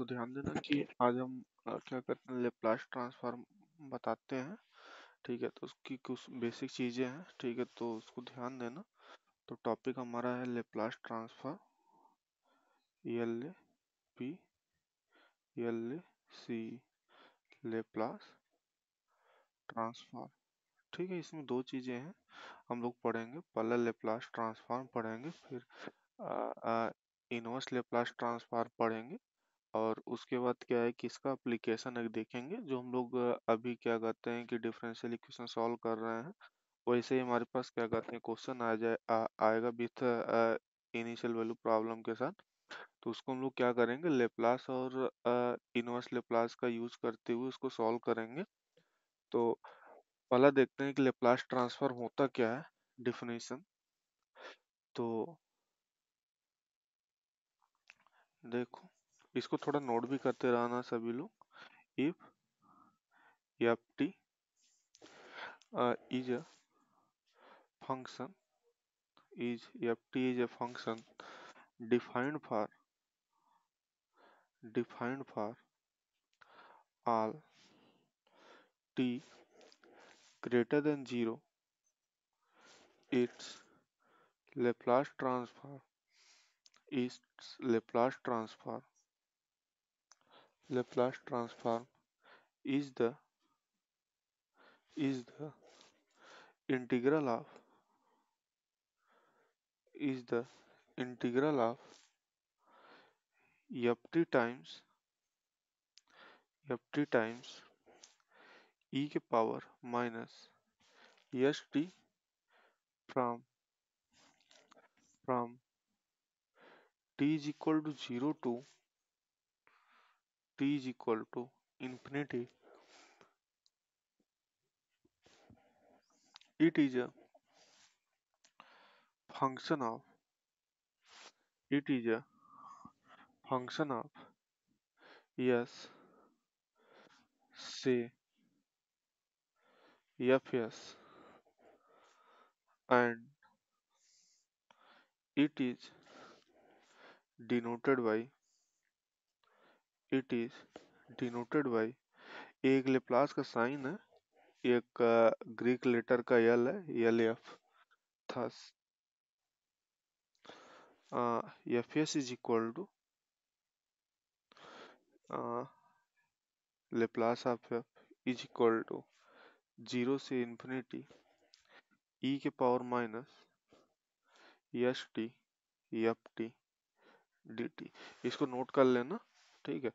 तो ध्यान देना कि आज हम क्या करते हैं, लेप्लास ट्रांसफॉर्म बताते हैं। ठीक है, तो उसकी कुछ बेसिक चीज़ें हैं। ठीक है, तो उसको ध्यान देना। तो टॉपिक हमारा है Laplace transform, L A P L A C, Laplace transform. ठीक है, इसमें दो चीज़ें हैं हम लोग पढ़ेंगे। पहले लेप्लास ट्रांसफॉर्म पढ़ेंगे, फिर इनवर्स लेप्लास ट्रांसफॉर्म पढ़ेंगे, और उसके बाद क्या है कि इसका एप्लीकेशन एक देखेंगे। जो हम लोग अभी क्या कहते हैं कि डिफरेंशियल इक्वेशन सॉल्व कर रहे हैं, वैसे ही हमारे पास क्या कहते हैं क्वेश्चन आएगा विथ इनिशियल वैल्यू प्रॉब्लम के साथ। तो उसको हम लोग क्या करेंगे, लेप्लास और इनवर्स लेप्लास का यूज करते हुए उसको सॉल्व करेंगे। तो पहला देखते हैं कि लेप्लास ट्रांसफॉर्म होता क्या है, डिफिनेशन। तो देखो, इसको थोड़ा नोट भी करते रहना सभी लोग। If F T is a function ft is a function defined for all t greater than 0, its Laplace transform its Laplace transform Laplace transform is the integral of is the integral of ft times e के power minus st from t is equal to 0 to t is equal to infinity. It is a function of it is a function of s say fs, and it is denoted by it is denoted by एक Laplace का sign है, एक Greek letter का L है, L F. Thus F S is equal to Laplace of F is equal to 0 से infinity E के power minus S T F T D T. इसको note कर लेना। ठीक है,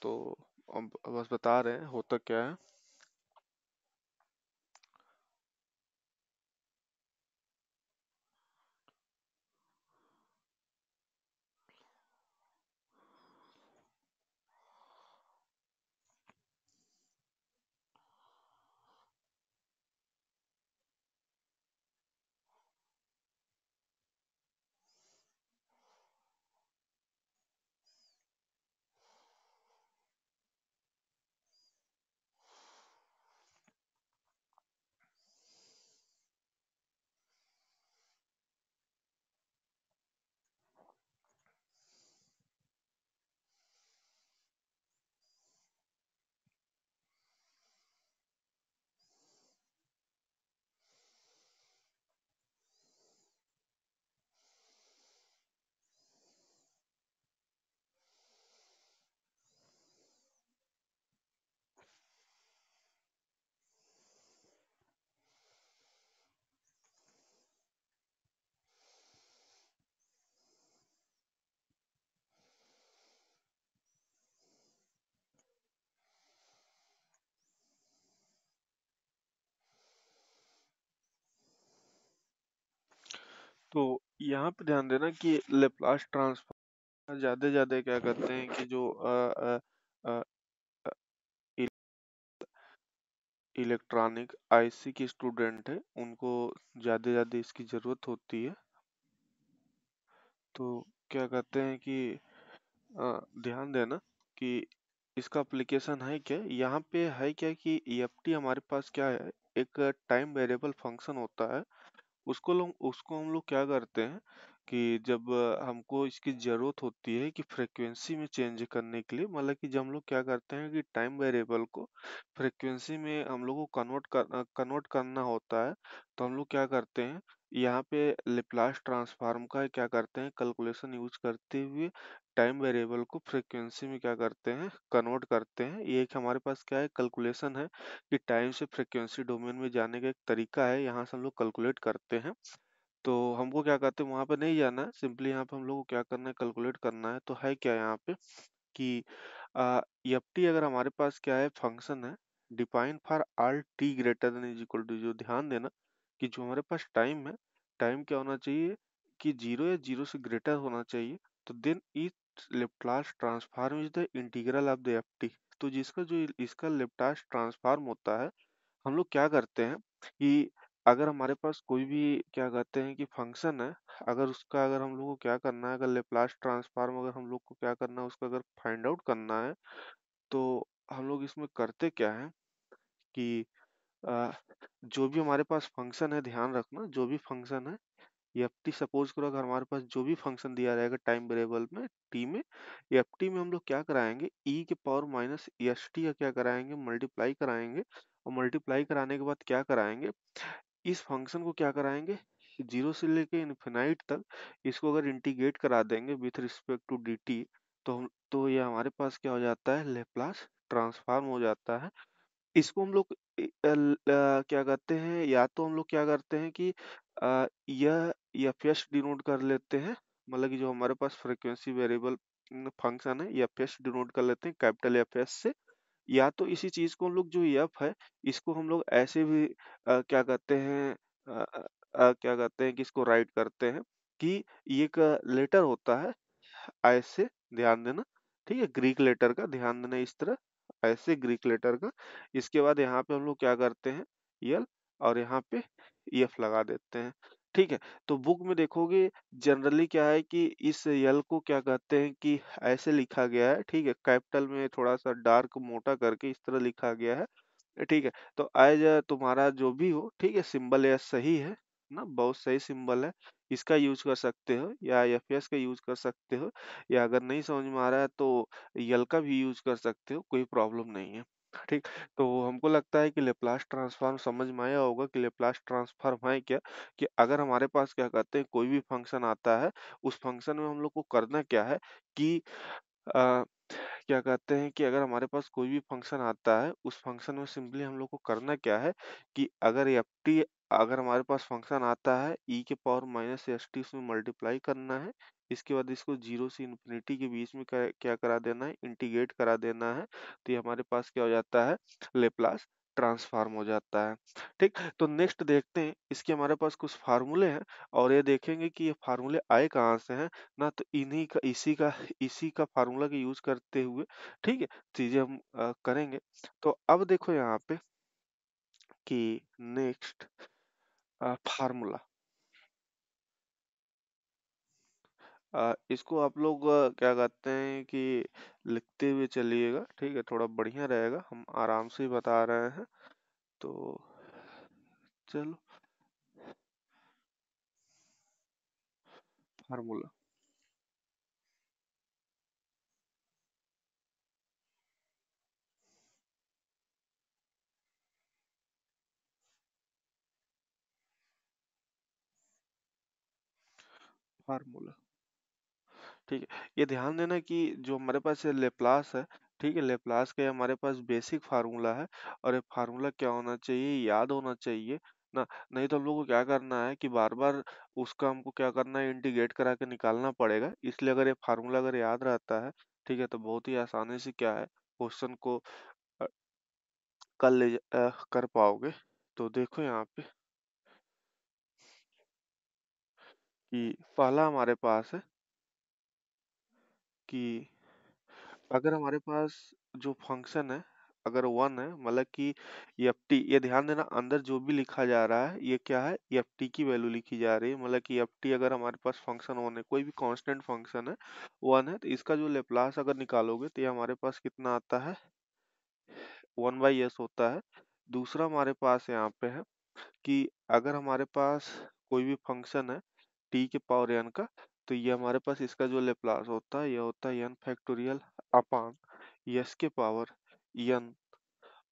तो अब बस बता रहे हैं होता क्या है। तो यहाँ पे ध्यान देना कि लेप्लास ट्रांसफॉर्म ज्यादा ज्यादा क्या करते हैं कि जो इलेक्ट्रॉनिक आईसी के स्टूडेंट है उनको ज्यादा इसकी जरूरत होती है। तो क्या कहते हैं कि ध्यान देना कि इसका एप्लीकेशन है क्या, यहाँ पे है क्या कि EFT हमारे पास क्या है, एक टाइम वेरिएबल फंक्शन होता है। उसको हम लोग क्या करते हैं कि जब हमको इसकी ज़रूरत होती है कि फ्रीक्वेंसी में चेंज करने के लिए, मतलब कि जब हम लोग क्या करते हैं कि टाइम वेरिएबल को फ्रीक्वेंसी में हम लोग को कन्वर्ट करना होता है, तो हम लोग क्या करते हैं, यहाँ पे लेप्लास ट्रांसफॉर्म का क्या करते हैं, कैलकुलेशन यूज करते हुए टाइम वेरिएबल को फ्रीक्वेंसी में क्या करते हैं, कन्वर्ट करते हैं। ये एक हमारे पास क्या है, कैलकुलेशन है कि टाइम से फ्रीक्वेंसी डोमेन में जाने का एक तरीका है, यहाँ से हम लोग कैलकुलेट करते हैं। तो हमको क्या कहते हैं, वहां पे नहीं जाना है, सिंपली यहाँ पे हम लोग को क्या करना है, कैलकुलेट करना है। तो है क्या यहाँ पे कि एफटी अगर हमारे पास क्या है, फंक्शन है define for all T greater than is equal to, जो ध्यान देना कि जो हमारे पास टाइम है, टाइम क्या होना चाहिए कि जीरो या जीरो से ग्रेटर होना चाहिए। तो then it Laplace transform is the integral of the FT. तो जिसका जो इसका लेप्लास ट्रांसफॉर्म होता है, हम लोग क्या करते हैं कि अगर हमारे पास कोई भी क्या कहते हैं कि फंक्शन है, अगर उसका अगर हम लोग को क्या करना है, अगर लेप्लास ट्रांसफॉर्म अगर हम लोग को क्या करना है, उसका अगर फाइंड आउट करना है, तो हम लोग इसमें करते क्या है कि अ, जो भी हमारे पास फंक्शन है, ध्यान रखना जो भी फंक्शन है, एफटी सपोज करो, अगर हमारे पास जो भी फंक्शन दिया रहेगा टाइम वेरिएबल में टी में, एफटी में हम लोग क्या कराएंगे, ई के पावर माइनस एस टी का क्या कराएंगे, मल्टीप्लाई कराएंगे। और मल्टीप्लाई कराने के बाद क्या कराएंगे, इस फंक्शन को क्या कराएंगे, जीरो से लेके इन्फिनाइट तक इसको अगर इंटीग्रेट करा देंगे with respect to D T, तो ये हमारे पास क्या हो जाता है, लेप्लास ट्रांसफॉर्म हो जाता है। इसको हम लोग क्या कहते हैं, या तो हम लोग क्या करते हैं कि यह एफ एस डिनोट कर लेते हैं, मतलब कि जो हमारे पास फ्रीक्वेंसी वेरिएबल फंक्शन है, एफ एस डिनोट कर लेते हैं कैपिटल एफ एस से। या तो इसी चीज को हम लोग जो एफ है, इसको हम लोग ऐसे भी क्या कहते हैं, क्या कहते हैं कि इसको राइट करते हैं कि ये एक लेटर होता है ऐसे, ध्यान देना, ठीक है, ग्रीक लेटर का ध्यान देना, इस तरह ऐसे ग्रीक लेटर का। इसके बाद यहाँ पे हम लोग क्या करते हैं, यल, और यहाँ पे एफ लगा देते हैं। ठीक है, तो बुक में देखोगे जनरली क्या है कि इस यल को क्या कहते हैं कि ऐसे लिखा गया है, ठीक है, कैपिटल में थोड़ा सा डार्क मोटा करके इस तरह लिखा गया है। ठीक है, तो एज तुम्हारा जो भी हो, ठीक है, सिंबल यह सही है ना, बहुत सही सिंबल है, इसका यूज कर सकते हो या एफएस का यूज कर सकते हो, या अगर नहीं समझ में आ रहा है तो यल का भी यूज कर सकते हो, कोई प्रॉब्लम नहीं है। ठीक, तो हमको लगता है कि लेप्लास ट्रांसफॉर्म समझ में आया होगा कि लेप्लास ट्रांसफॉर्म है क्या, कि अगर हमारे पास क्या कहते हैं कोई भी फंक्शन आता है, उस फंक्शन में हम लोग को करना क्या है कि अ, क्या कहते हैं कि अगर हमारे पास कोई भी फंक्शन आता है, उस फंक्शन में सिंपली हम लोग को करना क्या है कि अगर एफटी, अगर हमारे पास फंक्शन आता है ई के पावर माइनस एस टी, उसमें मल्टीप्लाई करना है। इसके बाद इसको जीरो से इन्फिनिटी के बीच में क्या करा देना है, इंटीग्रेट करा देना है। तो ये हमारे पास क्या हो जाता है, लेप्लास ट्रांसफॉर्म हो जाता है। ठीक, तो नेक्स्ट देखते हैं, इसके हमारे पास कुछ फार्मूले हैं, और ये देखेंगे कि ये फार्मूले आए कहाँ से हैं ना, तो इसी का फार्मूला का यूज करते हुए, ठीक है, चीजें हम करेंगे। तो अब देखो यहाँ पे कि नेक्स्ट फार्मूला, इसको आप लोग क्या कहते हैं कि लिखते हुए चलिएगा, ठीक है, थोड़ा बढ़िया रहेगा, हम आराम से ही बता रहे हैं। तो चलो, फार्मूला, फार्मूला, ठीक है, ये ध्यान देना कि जो हमारे पास ये लेप्लास है, ठीक है, लेप्लास का ये हमारे पास बेसिक फार्मूला है, और ये फार्मूला क्या होना चाहिए, याद होना चाहिए ना। नहीं तो हम लोग को क्या करना है कि बार बार उसका हमको क्या करना है, इंटीग्रेट करा के निकालना पड़ेगा। इसलिए अगर ये फार्मूला अगर याद रहता है, ठीक है, तो बहुत ही आसानी से क्या है, क्वेश्चन को अ, कर पाओगे। तो देखो यहाँ पे कि पहला हमारे पास है कि अगर हमारे पास जो फंक्शन है, अगर वन है, मतलब कि एफ टी, ये ध्यान देना अंदर जो भी लिखा जा रहा है ये क्या है, एफ टी की वैल्यू लिखी जा रही है, मतलब कि एफ टी अगर हमारे पास फंक्शन वन है, कोई भी कांस्टेंट फंक्शन है वन है, तो इसका जो लेप्लास अगर निकालोगे तो ये हमारे पास कितना आता है, वन बाई एस होता है। दूसरा हमारे पास यहाँ पे है कि अगर हमारे पास कोई भी फंक्शन है, टी के पावर n का, तो ये हमारे पास इसका जो लेप्लास होता है ये होता है n फैक्टोरियल अपान यस के पावर n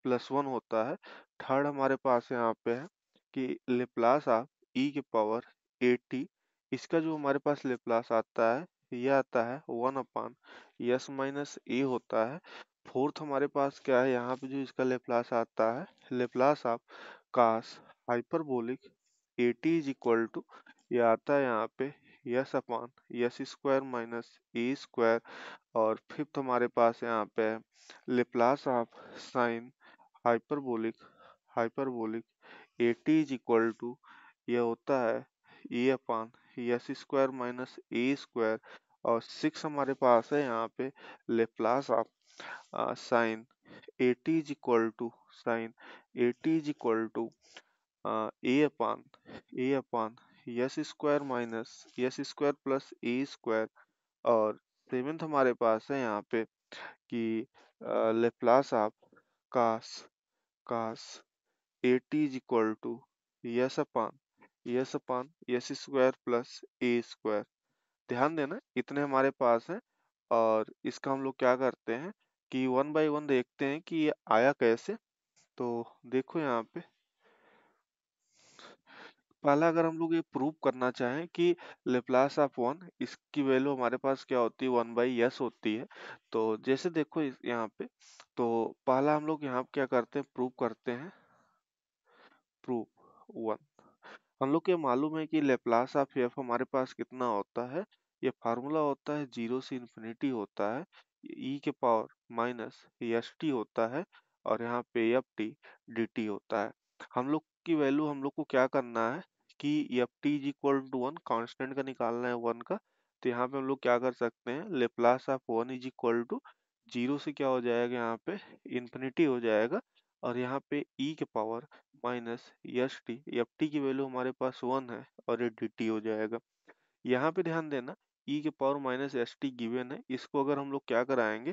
प्लस वन होता है। थर्ड हमारे पास यहाँ पे है कि लेप्लास ऑफ ई के पावर ए टी, इसका जो हमारे पास लेप्लास आता है ये आता है one upon yes minus a होता है। फोर्थ हमारे पास क्या है, यहाँ पे जो इसका लेप्लास आता है, Laplace of cos hyperbolic A T is equal to, ये आता है यहाँ पे S upon yes square minus ए स्क्वायर। और फिफ्थ हमारे पास यहाँ पे है Laplace of sine hyperbolic hyperbolic A T is equal to, यह होता है A upon yes square minus A square. और सिक्स हमारे पास है यहाँ पे Laplace of sine A T is equal to sine A T is equal to A upon yes square minus S square plus A square. और seventh हमारे पास है यहाँ पे कि Laplace of cos cos A T is equal to S upon yes square plus A square. ध्यान देना इतने हमारे पास हैं। और इसका हम लोग क्या करते हैं कि वन बाय वन देखते हैं कि ये आया कैसे। तो देखो यहाँ पे पहला अगर हम लोग ये प्रूव करना चाहें कि लेप्लास ऑफ वन, इसकी वैल्यू हमारे पास क्या होती है, वन बाई यस होती है। तो जैसे देखो यहाँ पे, तो पहला हम लोग यहाँ क्या करते हैं, प्रूव करते हैं, प्रूव वन। हम लोग को ये मालूम है कि लेप्लास ऑफ एफ हमारे पास कितना होता है, ये फार्मूला होता है जीरो से इन्फिनिटी होता है, ई के पावर माइनस एस टी होता है, और यहाँ पे एफ टी डी टी होता है। हम लोग की वैल्यू हम लोग को क्या करना है कि F T is equal to one, constant का निकालना है वन का। तो यहाँ पे हम लोग क्या कर सकते हैं, Laplace of one is equal to zero से क्या हो जाएगा, यहाँ पे इन्फिनिटी हो जाएगा, और यहाँ पे ई के पावर माइनस एफ टी की वैल्यू हमारे पास वन है, और ये डी टी हो जाएगा। यहाँ पे ध्यान देना, ई के power minus S T given है, इसको अगर हम लोग क्या कराएंगे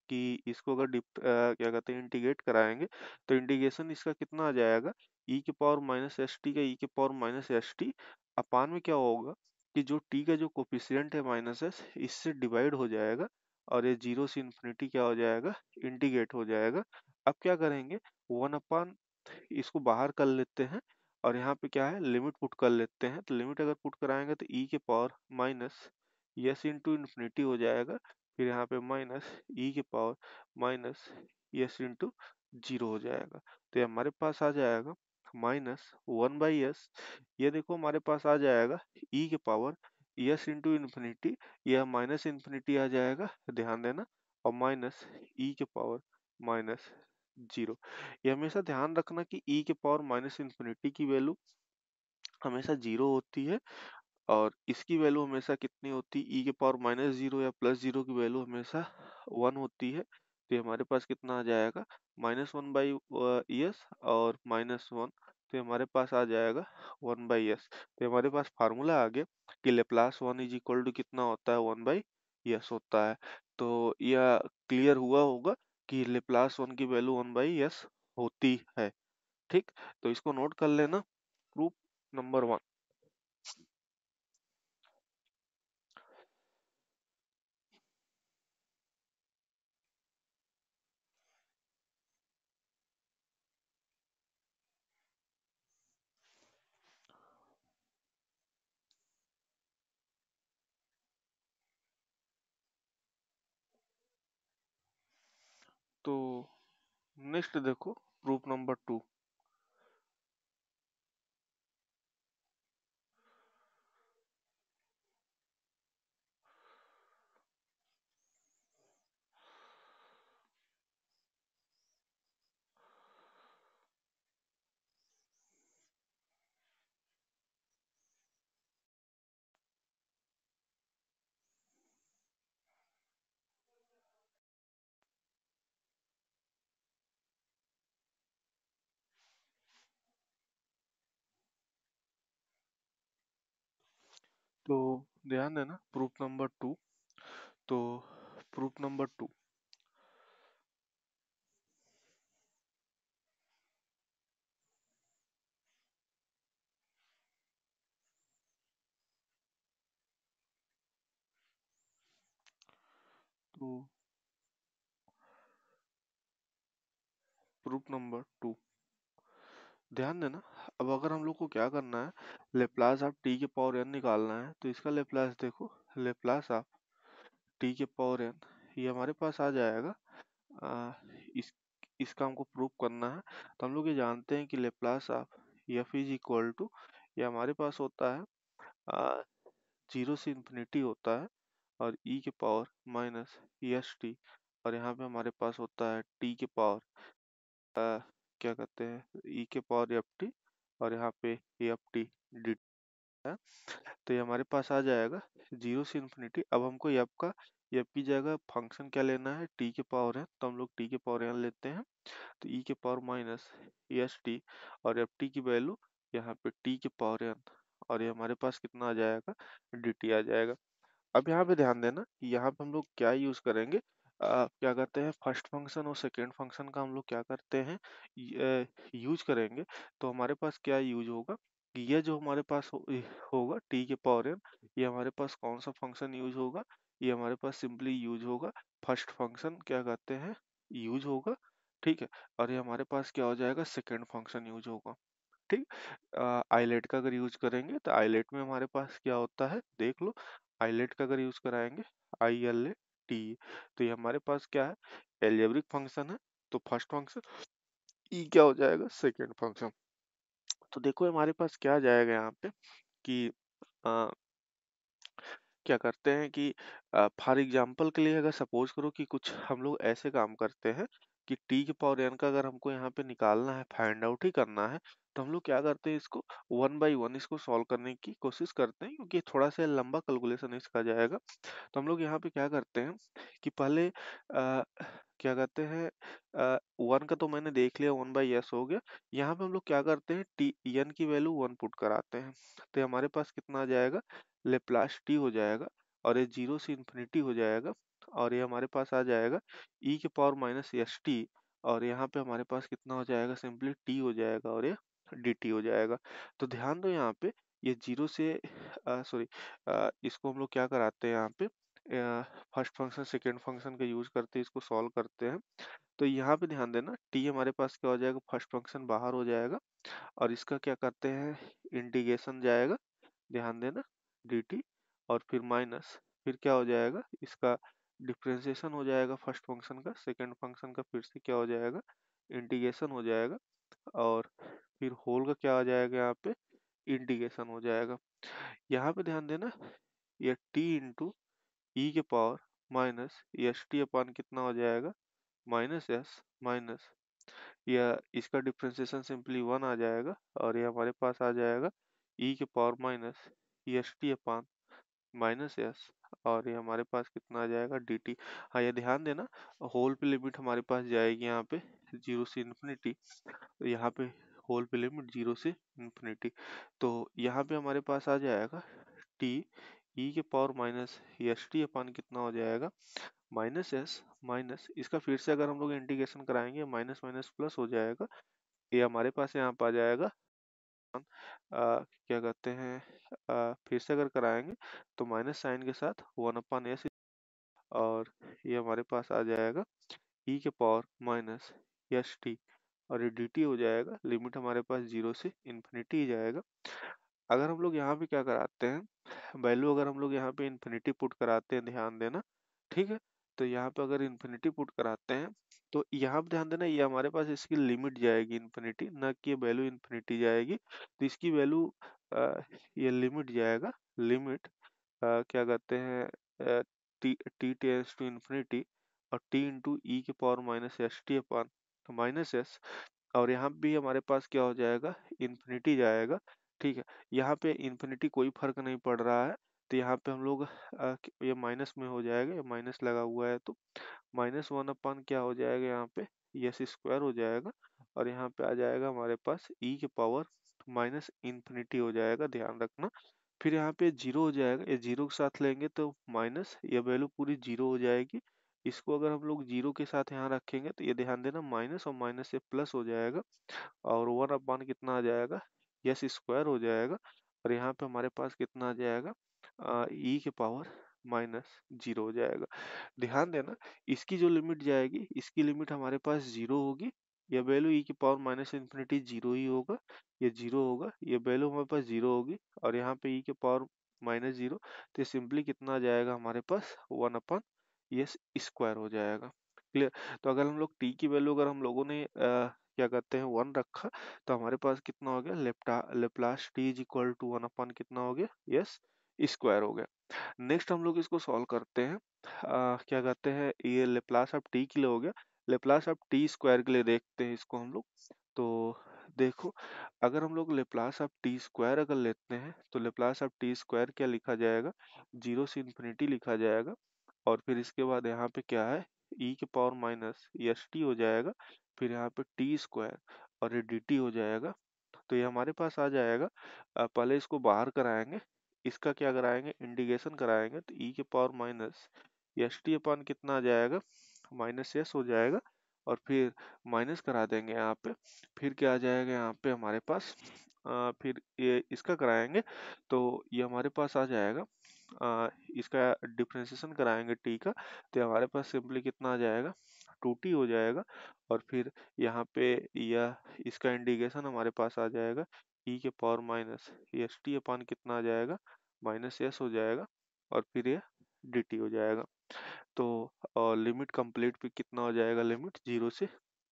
कि इसको अगर क्या कहते हैं इंटीग्रेट कराएंगे, तो इंटीग्रेशन इसका कितना आ जाएगा, ई के पावर माइनस एस टी का ई के पावर माइनस एस टी अपान में क्या होगा कि जो टी का जो कोफिशिएंट है माइनस एस, इससे डिवाइड हो जाएगा, और ये जीरो से इन्फिनिटी क्या हो जाएगा, इंटीग्रेट हो जाएगा। अब क्या करेंगे, वन अपान इसको बाहर कर लेते हैं, और यहाँ पे क्या है, लिमिट पुट कर लेते हैं। तो लिमिट अगर पुट कराएंगे तो ई के power minus yes into infinity हो जाएगा, फिर यहाँ पे माइनस ई के power minus yes into zero हो जाएगा। तो ये हमारे पास आ जाएगा माइनस वन बाई यस, ये देखो हमारे पास आ जाएगा ई के पावर यस इंटू इन्फिनिटी, यह माइनस इन्फिनिटी आ जाएगा, ध्यान देना, और माइनस ई के पावर माइनस जीरो। ये हमेशा ध्यान रखना कि e के पावर माइनस इन्फिनिटी की वैल्यू हमेशा जीरो होती है, और इसकी वैल्यू हमेशा कितनी होती है, e के पावर माइनस जीरो या प्लस जीरो की वैल्यू हमेशा वन होती है। तो ये हमारे पास कितना आ जाएगा, माइनस वन बाई यस और माइनस वन, तो ये हमारे पास आ जाएगा वन बाई यस। तो ये हमारे पास फार्मूला आ गया कि Laplace one is equal to कितना होता है, वन बाई यस होता है। तो यह क्लियर हुआ होगा कि लेप्लास वन की वैल्यू वन बाई यस होती है। ठीक, तो इसको नोट कर लेना, प्रूफ नंबर वन। तो नेक्स्ट देखो, प्रूफ नंबर टू। तो ध्यान देना, प्रूफ नंबर टू। तो प्रूफ नंबर टू, तो प्रूफ नंबर 2, ध्यान देना। अब अगर हम लोग को क्या करना है, लेप्लास ऑफ टी के पावर n निकालना है, तो इसका लेप्लास देखो, लेप्लास ऑफ टी के पावर n, ये हमारे पास आ जाएगा। आ, इस इसका हमको प्रूफ करना है। तो हम लोग ये जानते हैं कि Laplace of F is equal to, ये हमारे पास होता है 0 से इन्फिनिटी होता है, और e के पावर माइनस एस टी, और यहाँ पे हमारे पास होता है t के पावर क्या कहते हैं e के पावर एफ टी, और यहाँ पे एफ टी डी है। तो ये हमारे पास आ जाएगा 0 से इन्फिनिटी। अब हमको एफ का, एफ की जगह फंक्शन क्या लेना है, t के पावर है, तो हम लोग t के पावर n लेते हैं। तो e के पावर माइनस एस टी, और एफ टी की वैल्यू यहाँ पे t के पावर n, और ये हमारे पास कितना आ जाएगा, dt आ जाएगा। अब यहाँ पे ध्यान देना, यहाँ पे हम लोग क्या यूज करेंगे, क्या करते हैं, फर्स्ट फंक्शन और सेकेंड फंक्शन का हम लोग क्या करते हैं, यूज करेंगे। तो हमारे पास क्या यूज होगा, कि ये जो हमारे पास होगा टी के पावर एन, ये हमारे पास कौन सा फंक्शन यूज होगा, ये हमारे पास सिंपली यूज होगा फर्स्ट फंक्शन, क्या कहते हैं, यूज होगा। ठीक है, और ये हमारे पास क्या हो जाएगा, सेकेंड फंक्शन यूज होगा। ठीक, आइलेट का अगर यूज करेंगे तो आइलेट में हमारे पास क्या होता है, देख लो। आइलेट का अगर यूज कराएंगे, आई एल ए टी, तो ये हमारे पास क्या है, एल्जेब्रिक फंक्शन है। तो फर्स्ट फंक्शन, ई क्या हो जाएगा, सेकेंड फंक्शन। तो देखो हमारे पास क्या आ जाएगा यहाँ पे, कि आ, क्या करते हैं कि फॉर एग्जांपल के लिए अगर सपोज करो कि कुछ हम लोग ऐसे काम करते हैं कि टी के पावर एन का अगर हमको यहाँ पे निकालना है, फाइंड आउट ही करना है, तो हम लोग क्या करते हैं, इसको वन बाई वन इसको सॉल्व करने की कोशिश करते हैं, क्योंकि थोड़ा सा लंबा कैलकुलेशन इसका जाएगा। तो हम लोग यहाँ पे क्या करते हैं कि पहले क्या कहते हैं, वन का तो मैंने देख लिया, वन बाई एस हो गया। यहाँ पे हम लोग क्या करते हैं, टी एन की वैल्यू वन पुट कराते हैं। तो ये हमारे पास कितना आ जाएगा, लेप्लास टी हो जाएगा, और ये 0 से इन्फिनिटी हो जाएगा, और ये हमारे पास आ जाएगा e के पावर माइनस एस टी, और यहाँ पे हमारे पास कितना हो जाएगा, सिंपली t हो जाएगा, और ये dt हो जाएगा। तो ध्यान दो यहाँ पे, ये 0 से सॉरी, इसको हम लोग क्या कराते हैं यहाँ पे, फर्स्ट फंक्शन सेकेंड फंक्शन का यूज करते हैं, इसको सॉल्व करते हैं। तो यहाँ पे ध्यान देना, t हमारे पास क्या हो जाएगा, फर्स्ट फंक्शन बाहर हो जाएगा, और इसका क्या करते हैं, इंटीग्रेशन जाएगा, ध्यान देना, dt, और फिर माइनस, फिर क्या हो जाएगा, इसका डिफरेंशिएशन हो जाएगा फर्स्ट फंक्शन का, सेकंड फंक्शन का फिर से क्या हो जाएगा, इंटीग्रेशन हो जाएगा, और फिर होल का क्या आ जाएगा, यहाँ पे इंटीग्रेशन हो जाएगा। यहाँ पे ध्यान देना, ये t इंटू ई के power minus S T upon कितना हो जाएगा, माइनस एस, माइनस, या इसका डिफरेंशिएशन सिंपली वन आ जाएगा, और ये हमारे पास आ जाएगा ई के power minus S T upon minus S, और ये हमारे पास कितना आ जाएगा, डी टी। हाँ, ये ध्यान देना, होल पे लिमिट हमारे पास जाएगी यहाँ पे 0 से इन्फिनिटी, तो यहाँ पे होल पे लिमिट 0 से इन्फिनिटी। तो यहाँ पे हमारे पास आ जाएगा टी ई के power minus S T upon कितना हो जाएगा, माइनस एस, माइनस, इसका फिर से अगर हम लोग इंटीग्रेशन कराएंगे, माइनस माइनस प्लस हो जाएगा, ये हमारे पास यहाँ पे आ जाएगा, क्या कहते हैं, फिर से अगर कराएंगे तो माइनस साइन के साथ वन अपन एस, और ये हमारे पास आ जाएगा ई के पावर माइनस एस टी, और ये डी टी हो जाएगा, लिमिट हमारे पास 0 से इन्फिनिटी ही जाएगा। अगर हम लोग यहाँ पे क्या कराते हैं, वैल्यू अगर हम लोग यहाँ पे इन्फिनिटी पुट कराते हैं, ध्यान देना, ठीक है। तो यहाँ पे अगर इन्फिनिटी पुट कराते हैं, तो यहाँ पे ध्यान देना, ये हमारे पास इसकी लिमिट जाएगी इन्फिनिटी, ना कि ये वैल्यू इन्फिनिटी जाएगी। तो इसकी वैल्यू ये लिमिट जाएगा, लिमिट क्या कहते हैं, T T tends to infinity, और टी इंटू ई के power minus S T upon minus S, और यहाँ भी हमारे पास क्या हो जाएगा, इन्फिनिटी जाएगा। ठीक है, यहाँ पे इन्फिनिटी कोई फर्क नहीं पड़ रहा है, तो यहाँ पे हम लोग ये माइनस में हो जाएगा, ये माइनस लगा हुआ है, तो माइनस वन अपन क्या हो जाएगा, यहाँ पे यस स्क्वायर हो जाएगा, और यहाँ पे आ जाएगा हमारे पास ई के पावर माइनस इन्फिनिटी हो जाएगा, ध्यान रखना। फिर यहाँ पे जीरो हो जाएगा, ये जीरो के साथ लेंगे तो माइनस, ये वैल्यू पूरी जीरो हो जाएगी। इसको अगर हम लोग जीरो के साथ यहाँ रखेंगे, तो ये ध्यान देना, माइनस और माइनस से प्लस हो जाएगा, और वन अपॉन कितना आ जाएगा, यस स्क्वायर हो जाएगा, और यहाँ पे हमारे पास कितना आ जाएगा, ई के पावर माइनस जीरो हो जाएगा। ध्यान देना, इसकी जो लिमिट जाएगी, इसकी लिमिट हमारे पास जीरो होगी, यह वैल्यू ई की पावर माइनस इन्फिनिटी जीरो ही होगा, ये जीरो होगा, ये वैल्यू हमारे पास जीरो होगी, और यहाँ पे ई के पावर माइनस जीरो, तो सिंपली कितना आ जाएगा हमारे पास, वन अपन यस स्क्वायर हो जाएगा। क्लियर। तो अगर हम लोग टी की वैल्यू अगर हम लोगों ने क्या कहते हैं वन रखा, तो हमारे पास कितना हो गया, Laplace T is equal to one upon कितना हो गया, यस स्क्वायर हो गया। नेक्स्ट हम लोग इसको सॉल्व करते हैं। क्या कहते हैं, ये लेप्लास ऑफ टी के लिए हो गया, लेप्लास ऑफ टी स्क्वायर के लिए देखते हैं इसको हम लोग। तो देखो, अगर हम लोग लेप्लास ऑफ टी स्क्वायर अगर लेते हैं, तो लेप्लास ऑफ टी स्क्वायर क्या लिखा जाएगा, जीरो से इन्फिनिटी लिखा जाएगा, और फिर इसके बाद यहाँ पे क्या है, ई के पावर माइनस एस टी हो जाएगा, फिर यहाँ पे टी स्क्वायर और ये डी टी हो जाएगा। तो ये हमारे पास आ जाएगा। पहले इसको बाहर कराएंगे, इसका क्या कराएंगे, इंटीग्रेशन कराएंगे, तो ई के पावर माइनस एस टी अपन कितना आ जाएगा, माइनस एस हो जाएगा, और फिर माइनस करा देंगे यहाँ पे, फिर क्या आ जाएगा यहाँ पे हमारे पास, फिर ये इसका कराएंगे, तो ये हमारे पास आ जाएगा, इसका डिफरेंशिएशन कराएंगे टी का, तो हमारे पास सिंपली कितना आ जाएगा, टू टी हो जाएगा, और फिर यहाँ पे यह इसका इंटीग्रेशन हमारे पास आ जाएगा, ई के power minus S T upon कितना आ जाएगा, माइनस एस हो जाएगा, और फिर ये डी टी हो जाएगा। तो लिमिट कंप्लीट पे कितना हो जाएगा, लिमिट जीरो से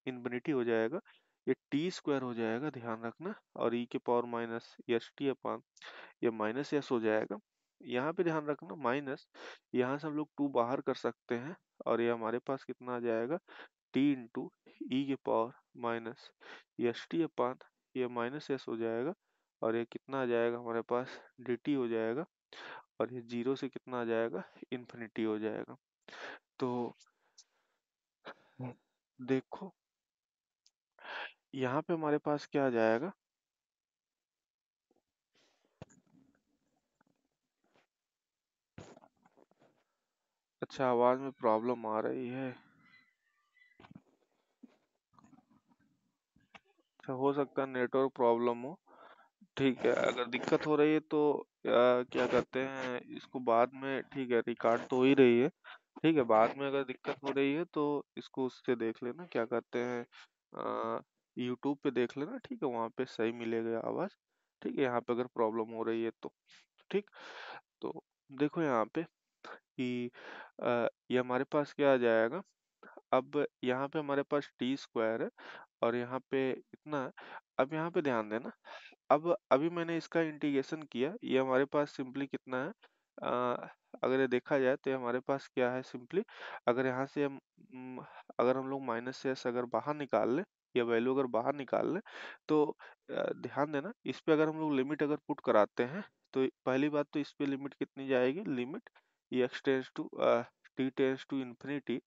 इन्फिनिटी हो जाएगा, ये टी स्क्वायर हो जाएगा, ध्यान रखना, और ई के पावर माइनस एस टी अपान ये माइनस एस हो जाएगा। यहाँ पे ध्यान रखना माइनस, यहाँ से हम लोग टू बाहर कर सकते हैं, और ये हमारे पास कितना आ जाएगा, टी इंटू ई के पावर माइनस एस टी अपान ये माइनस एस हो जाएगा, और ये कितना आ जाएगा हमारे पास, डी टी हो जाएगा, और ये जीरो से कितना आ जाएगा, इन्फिनिटी हो जाएगा। तो देखो, यहाँ पे हमारे पास क्या आ जाएगा, अच्छा आवाज में प्रॉब्लम आ रही है, अच्छा हो सकता है नेटवर्क प्रॉब्लम हो। ठीक है, अगर दिक्कत हो रही है तो क्या कहते हैं इसको बाद में, ठीक है रिकॉर्ड तो हो ही रही है, ठीक है, बाद में अगर दिक्कत हो रही है तो इसको उससे देख लेना, क्या कहते हैं यूट्यूब पे देख लेना, ठीक है, वहाँ पे सही मिलेगा आवाज़। ठीक है, यहाँ पे अगर प्रॉब्लम हो रही है तो ठीक। तो देखो यहाँ पे कि ये हमारे पास क्या आ जाएगा, अब यहाँ पे हमारे पास टी स्क्वायर है, और यहाँ पे इतना है। अब यहाँ पे ध्यान देना, अब अभी मैंने इसका इंटीग्रेशन किया, ये हमारे पास सिंपली कितना है, अगर ये देखा जाए तो ये हमारे पास क्या है सिंपली, अगर यहाँ से हम अगर हम लोग माइनस से एस अगर बाहर निकाल लें, या वैल्यू अगर बाहर निकाल लें, तो ध्यान देना इस पे अगर हम लोग लिमिट अगर पुट कराते हैं, तो पहली बात तो इस पे लिमिट कितनी जाएगी, लिमिट ये X tends to T tends to infinity,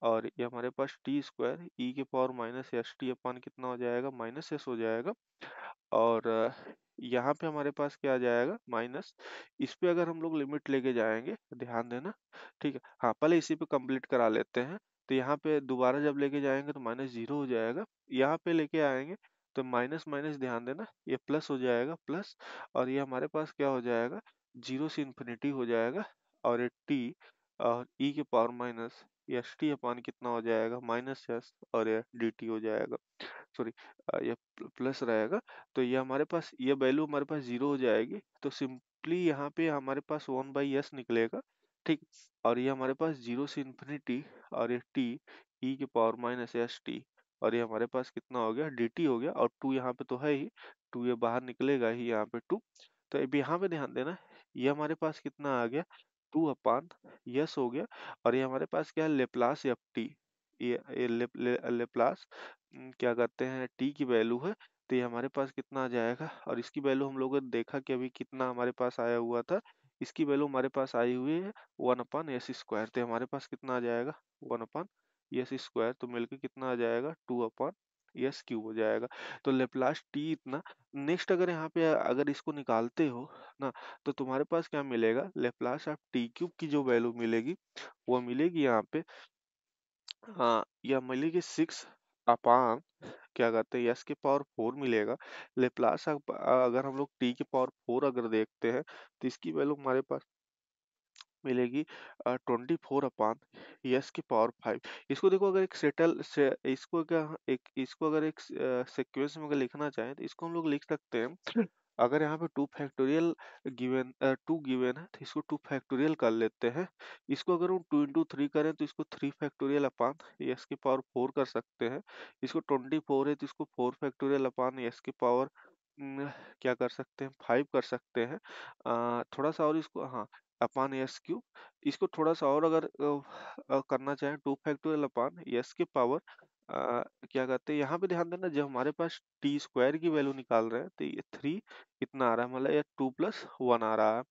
और ये हमारे पास टी स्क्वायर ई के power minus S T upon कितना हो जाएगा, माइनस एस हो जाएगा, और यहाँ पे हमारे पास क्या आ जाएगा, माइनस, इस पे अगर हम लोग लिमिट लेके जाएंगे, ध्यान देना, ठीक है, हाँ पहले इसी पे कंप्लीट करा लेते हैं। तो यहाँ पे दोबारा जब लेके जाएंगे तो माइनस जीरो हो जाएगा, यहाँ पे लेके आएंगे तो माइनस माइनस, ध्यान देना ये प्लस हो जाएगा, प्लस, और ये हमारे पास क्या हो जाएगा, जीरो से इन्फिनिटी हो जाएगा, और ये टी और ई के power minus S T upon कितना हो जाएगा, माइनस एस, और ये डी टी हो जाएगा, सॉरी ये प्लस रहेगा। तो ये हमारे पास ये वैल्यू हमारे पास जीरो हो जाएगी, तो सिंपली यहाँ पे हमारे पास वन बाई एस निकलेगा, ठीक, और ये हमारे पास जीरो से इन्फिनिटी, और ये टी ई के पावर माइनस एस टी, और ये हमारे पास कितना हो गया, डी टी हो गया, और टू यहाँ पे तो है ही, टू ये बाहर निकलेगा ही यहाँ पे टू। तो अब यहाँ पे ध्यान देना, ये हमारे पास कितना आ गया, टू अपान यस हो गया, और ये हमारे पास क्या है, लेप्लास एफ टी, ये लेप्लास क्या कहते हैं टी की वैल्यू है, तो ये हमारे पास कितना आ जाएगा, और इसकी वैल्यू हम लोगों ने देखा कि अभी कितना हमारे पास आया हुआ था, इसकी वैल्यू हमारे पास आई हुई है वन अपान एस स्क्वायर, तो हमारे पास कितना आ जाएगा, वन अपान एस स्क्वायर, तो मिलके कितना आ जाएगा, टू अपान एस क्यूब हो जाएगा। तो लेप्लास टी इतना, नेक्स्ट अगर यहाँ पे अगर इसको निकालते हो ना, तो तुम्हारे पास क्या मिलेगा, लेप्लास ऑफ टी क्यूब की जो वैल्यू मिलेगी वो मिलेगी यहाँ पे, हाँ यह मिलेगी सिक्स अपान क्या कहते हैं, एस के पावर फोर मिलेगा। लेप्लास अगर हम लोग टी के पावर फोर अगर देखते हैं, तो इसकी वैल्यू हमारे पास मिलेगी 24/s⁵। इसको देखो, अगर एक सेटल से इसको क्या एक इसको अगर एक सीक्वेंस में अगर लिखना चाहें तो इसको हम लोग लिख सकते हैं। अगर यहाँ पे 2 है तो इसको 2 फैक्टोरियल कर लेते हैं। इसको अगर हम 2 into 3 करें तो इसको 3 फैक्टोरियल/s⁴ कर सकते हैं। इसको 24 है तो इसको 4 फैक्टोरियल/s⁴ क्या कर सकते हैं, 5 कर सकते हैं। थोड़ा सा और इसको, हाँ, अपॉन s³ इसको थोड़ा सा और अगर करना चाहें 2 फैक्टोरियल/s⁴ क्या कहते हैं, यहाँ पे ध्यान देना, जब हमारे पास t² की वैल्यू निकाल रहे हैं तो ये 3 कितना आ रहा है, मतलब ये 2+1 आ रहा है।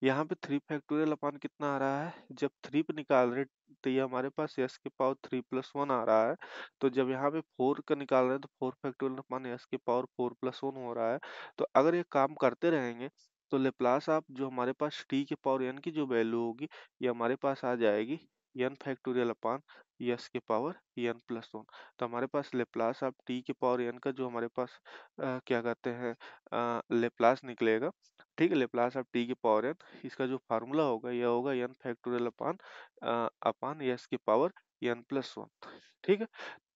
यहाँ पे 3 फैक्टोरियल कितना आ रहा है, जब 3 पे निकाल रहे हैं तो ये हमारे पास s⁴ 3+1 आ रहा है। तो जब यहाँ पे 4 का निकाल रहे हैं तो 4 फैक्टोरियल s⁴ 4+1 हो रहा है। तो अगर ये काम करते रहेंगे तो लेप्लास आप जो हमारे पास t⁴n की जो वैल्यू होगी ये हमारे पास आ जाएगी n⁴s⁴n+1। तो हमारे पास लेप्लास ऑफ t⁴n का जो हमारे पास क्या कहते हैं लेप्लास निकलेगा। ठीक है, लेप्लास ऑफ t⁴n इसका जो फार्मूला होगा यह होगा n⁴s⁴n+1। ठीक है,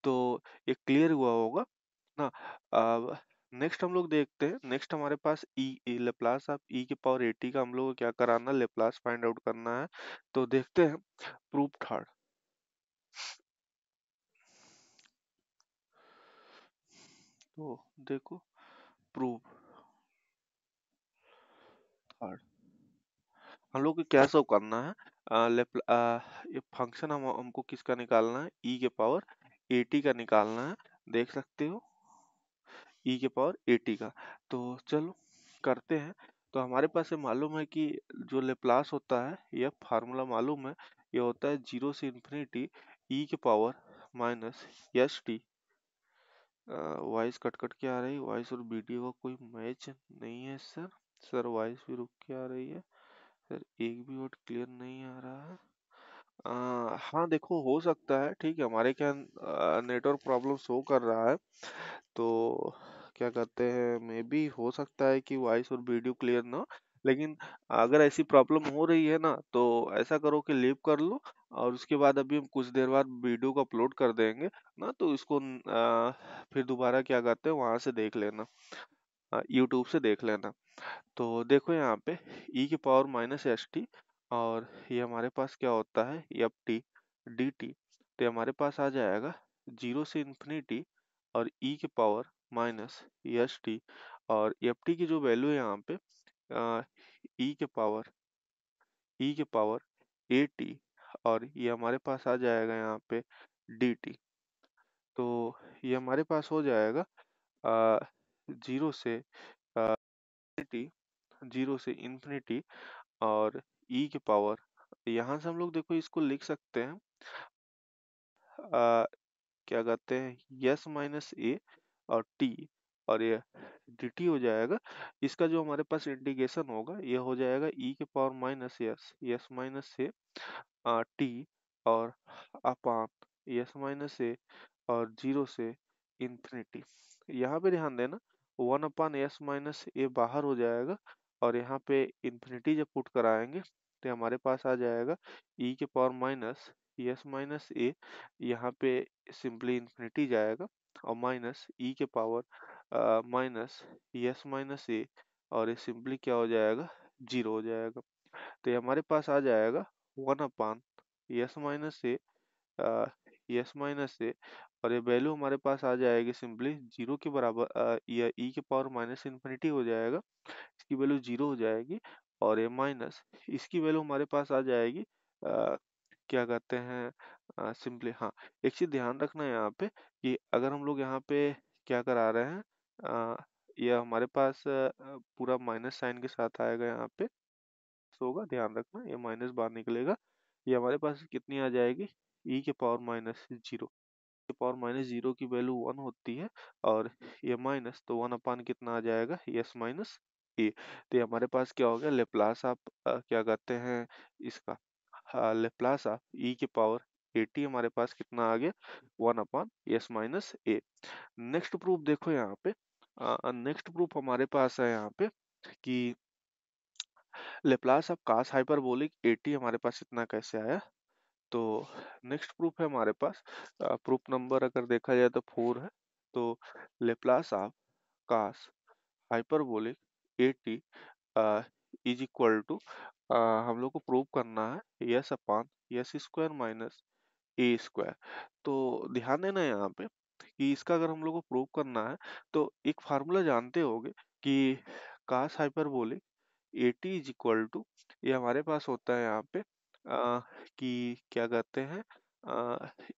तो ये क्लियर हुआ होगा ना। अब नेक्स्ट हम लोग देखते हैं, नेक्स्ट हमारे पास लेप्लास ऑफ e⁴at का हम लोग को क्या कराना, लेप्लास फाइंड आउट करना है। तो देखते हैं प्रूफ थर्ड। तो देखो प्रूफ थर्ड हम लोग को क्या सब करना है। ये फंक्शन हमको किसका निकालना है, e⁴at का निकालना है। देख सकते हो e⁴at का। तो चलो करते हैं। तो हमारे पास ये मालूम है कि जो लेप्लास होता है, यह फार्मूला मालूम है, ये होता है 0 से infinity e⁻−st। Voice cut cut के आ रही है, वॉइस और वीडियो का कोई मैच नहीं है सर। सर वॉइस भी रुक के आ रही है सर, एक भी वर्ड क्लियर नहीं आ रहा है। हाँ देखो, हो सकता है, ठीक है, हमारे क्या नेटवर्क प्रॉब्लम शो कर रहा है। तो क्या कहते हैं, मे बी हो सकता है कि वॉइस और वीडियो क्लियर ना हो। लेकिन अगर ऐसी प्रॉब्लम हो रही है ना, तो ऐसा करो कि लीव कर लो, और उसके बाद अभी हम कुछ देर बाद वीडियो को अपलोड कर देंगे ना, तो इसको फिर दोबारा क्या कहते हैं वहां से देख लेना, यूट्यूब से देख लेना। तो देखो यहाँ पे e⁻−st, और ये हमारे पास क्या होता है ft dt। तो हमारे पास आ जाएगा 0 से इन्फिनिटी और e⁻−st, और ft की जो वैल्यू है यहाँ पे e⁻at, और ये हमारे पास आ जाएगा यहाँ पे dt। तो ये हमारे पास हो जाएगा 0 से इन्फिनिटी, 0 से इन्फिनिटी, और यहाँ से हम लोग देखो इसको लिख सकते हैं क्या कहते हैं s⁻a और t, और ये dt हो जाएगा। इसका जो हमारे पास इंटीग्रेशन होगा ये हो जाएगा e⁻−s⁻a और अपान s⁻a और 0 से इन्फिनिटी। यहाँ पे ध्यान देना 1/s⁻a बाहर हो जाएगा, और यहाँ पे इन्फिनिटी जब पुट कराएंगे तो हमारे पास आ जाएगा e⁻−s⁻a, यहाँ पे सिंपली इन्फिनिटी जाएगा, और माइनस e⁻−s⁻a, और ये सिंपली क्या हो जाएगा, 0 हो जाएगा। तो ये हमारे पास आ जाएगा 1/s⁻a, s-a, और ये वैल्यू हमारे पास आ जाएगी सिंपली 0 के बराबर, या e⁻−∞ हो जाएगा, इसकी वैल्यू 0 हो जाएगी, और ये माइनस इसकी वैल्यू हमारे पास आ जाएगी क्या कहते हैं सिंपली, हाँ, एक चीज ध्यान रखना है यहाँ पे कि अगर हम लोग यहाँ पे क्या करा रहे हैं, यह हमारे पास पूरा माइनस साइन के साथ आएगा, यहाँ पे होगा, ध्यान रखना, ये माइनस बाहर निकलेगा। ये हमारे पास कितनी आ जाएगी e⁻−0, e⁻−0 की वैल्यू 1 होती है, और ये माइनस, तो 1 अपान कितना आ जाएगा s-a। तो ये हमारे पास क्या हो गया, लेप्लास आप क्या कहते हैं इसका, लेप्लास ऑफ e⁻at हमारे पास कितना आ गया 1/s-a। नेक्स्ट प्रूफ देखो यहाँ पे, नेक्स्ट प्रूफ हमारे पास है यहाँ पे कि Laplace of cos hyperbolic A T हमारे पास इतना कैसे आया? तो नेक्स्ट प्रूफ है हमारे पास, प्रूफ नंबर अगर देखा जाए तो 4 है। तो Laplace of cos hyperbolic eighty is equal to, हम लोग को प्रूव करना है s upon yes square minus ए स्क्वायर। तो ध्यान देना यहाँ पे कि इसका अगर हम लोग को प्रूव करना है तो एक फार्मूला जानते होगे कि cos hyperbolic eighty is equal to, ये हमारे पास होता है यहाँ पे कि क्या कहते हैं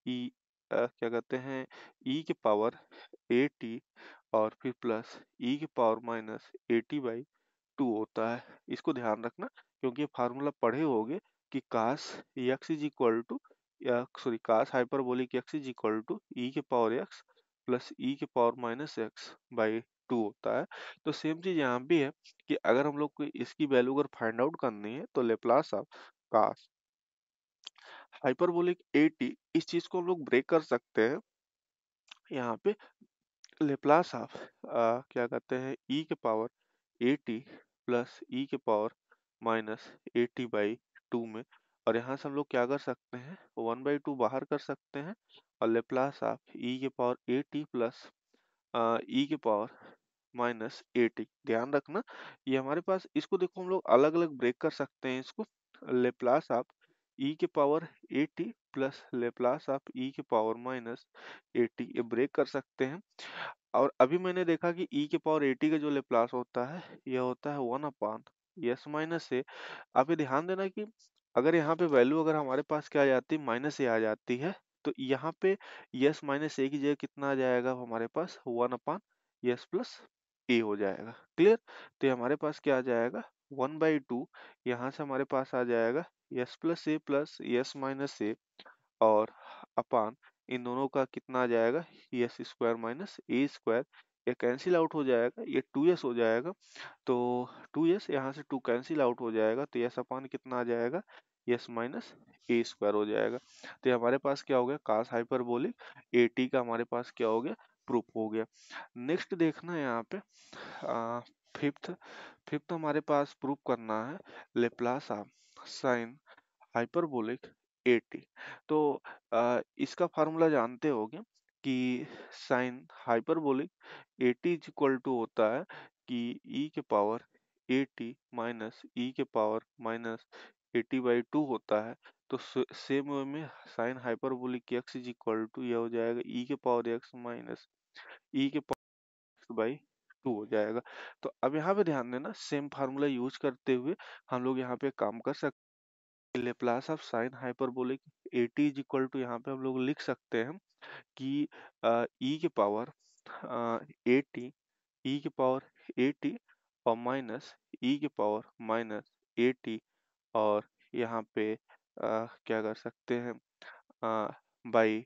ई, क्या कहते हैं ई के पावर एटी और फिर प्लस ई के power minus at by two होता है। इसको ध्यान रखना क्योंकि ये फार्मूला पढ़े होगे कि cos x is equal to, या sorry cos hyperbolic x is equal to e के पावर एक्स प्लस ई के power minus x by two होता है। तो सेम चीज यहाँ भी है कि अगर हम लोग को इसकी वैल्यू अगर फाइंड आउट करनी है तो Laplace of cos hyperbolic at, इस चीज को हम लोग ब्रेक कर सकते हैं यहाँ पे लेप्लास ऑफ क्या कहते हैं ई के पावर एटी प्लस ई के power minus at by to में। और यहाँ से हम लोग क्या कर सकते हैं, 1/2 बाहर कर सकते हैं और लेप्लास ऑफ ई के पावर एटी प्लस ई के पावर माइनस एटी। ध्यान रखना ये हमारे पास, इसको देखो हम लोग अलग अलग ब्रेक कर सकते हैं इसको। लेप्लास ऑफ ई के power a t plus Laplace of e के पावर माइनस एटी, ये ब्रेक कर सकते हैं। और अभी मैंने देखा कि ई के पावर एटी का जो लेप्लास होता है यह होता है 1 अपान यस माइनस ए। आप ये ध्यान देना कि अगर यहाँ पे वैल्यू अगर हमारे पास क्या आ जाती है माइनस ए आ जाती है तो यहाँ पे यस माइनस ए की जगह कितना आ जाएगा हमारे पास 1/यस प्लस ए हो जाएगा। क्लियर? तो ये हमारे पास क्या आ जाएगा 1/2, यहाँ से हमारे पास आ जाएगा yes plus A plus yes minus a और अपान इन दोनों का कितना आ जाएगा यस स्क्वायर माइनस ए स्क्वायर। ये कैंसिल आउट हो जाएगा, ये 2s हो जाएगा। तो 2s यहाँ से 2 कैंसिल आउट हो जाएगा तो यस अपान कितना आ जाएगा यस माइनस ए स्क्वायर हो जाएगा। तो ये हमारे पास क्या हो गया कास हाइपरबोलिक एटी का हमारे पास क्या हो गया प्रूफ हो गया। नेक्स्ट देखना है यहाँ पे फिफ्थ। फिफ्थ हमारे पास प्रूफ करना है Laplace of sine hyperbolic at. तो इसका फार्मूला जानते होगे कि sine hyperbolic eighty is equal to होता है कि ई के पावर एटी माइनस ई के power minus at by two होता है। तो सेम वे में sine hyperbolic x is equal to यह हो जाएगा ई के पावर एक्स माइनस ई के पावर एक्स बाई टू हो जाएगा। तो अब यहाँ पे ध्यान देना सेम फार्मूला यूज करते हुए हम लोग यहाँ पे काम कर सकते हैं। Laplace of sine hyperbolic eighty is equal to, यहाँ पे हम लोग लिख सकते हैं कि ई के पावर एटी, ई के पावर एटी और माइनस ई के पावर माइनस एटी और यहाँ पे क्या कर सकते हैं बाई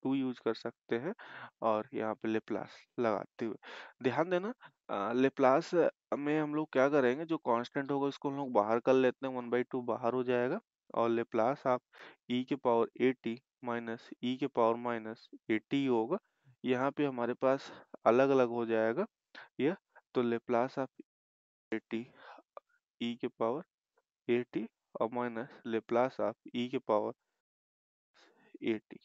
टू यूज कर सकते हैं और यहाँ पे लेप्लास लगाते हुए ध्यान देना लेप्लास में हम लोग क्या करेंगे जो कांस्टेंट होगा उसको हम लोग बाहर कर लेते हैं, 1/2 बाहर हो जाएगा और लेप्लास आप ई के पावर एटी माइनस ई के पावर माइनस एटी होगा। यहाँ पे हमारे पास अलग अलग हो जाएगा यह। तो लेप्लास ऑफ एटी ई के पावर एटी और माइनस लेप्लास ऑफ ई के पावर एटी।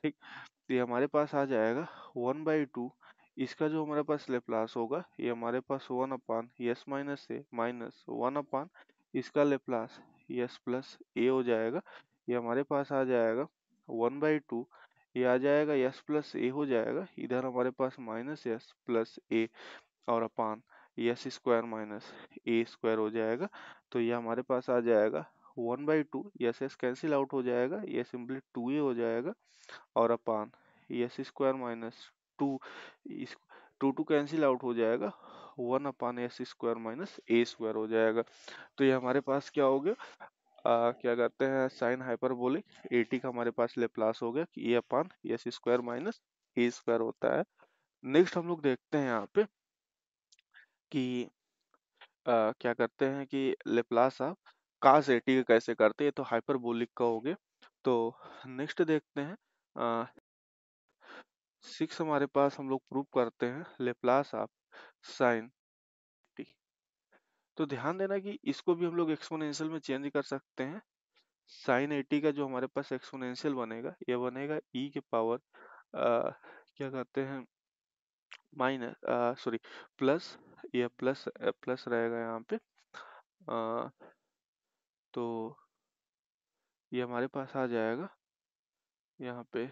ठीक, तो ये हमारे पास आ जाएगा 1/2। इसका जो हमारे पास लेप्लास होगा ये हमारे पास 1 अपान यस माइनस ए माइनस 1 अपान इसका लेप्लास यस प्लस ए हो जाएगा। ये हमारे पास आ जाएगा 1/2, ये आ जाएगा यस प्लस ए हो जाएगा, इधर हमारे पास माइनस यस प्लस ए और अपान यस स्क्वायर माइनस ए स्क्वायर हो जाएगा। तो ये हमारे पास आ जाएगा 1/2, यस यस कैंसिल आउट हो जाएगा, ये सिंपली 2a हो जाएगा और अपान यस स्क्वायर माइनस टू, इस टू टू कैंसिल आउट हो जाएगा, 1 अपान यस स्क्वायर माइनस ए स्क्वायर हो जाएगा। तो ये हमारे पास क्या हो गया क्या कहते हैं साइन हाइपरबोलिक एटी का हमारे पास लेप्लास हो गया कि ए अपान यस स्क्वायर माइनस ए स्क्वायर होता है। नेक्स्ट हम लोग देखते हैं यहाँ पे कि क्या करते हैं कि लेप्लास ऑफ कास एटी का कैसे करते हैं, तो हाइपरबोलिक का हो गया। तो नेक्स्ट देखते हैं 6 हमारे पास हम लोग प्रूव करते हैं लेप्लास ऑफ साइन टी। तो ध्यान देना कि इसको भी हम लोग एक्सपोनेंशियल में चेंज कर सकते हैं। साइन 80 का जो हमारे पास एक्सपोनेंशियल बनेगा, ये बनेगा ई के पावर क्या कहते हैं माइनस, सॉरी, प्लस, ये प्लस प्लस रहेगा यहाँ पे। अ, तो ये हमारे पास आ जाएगा यहाँ पे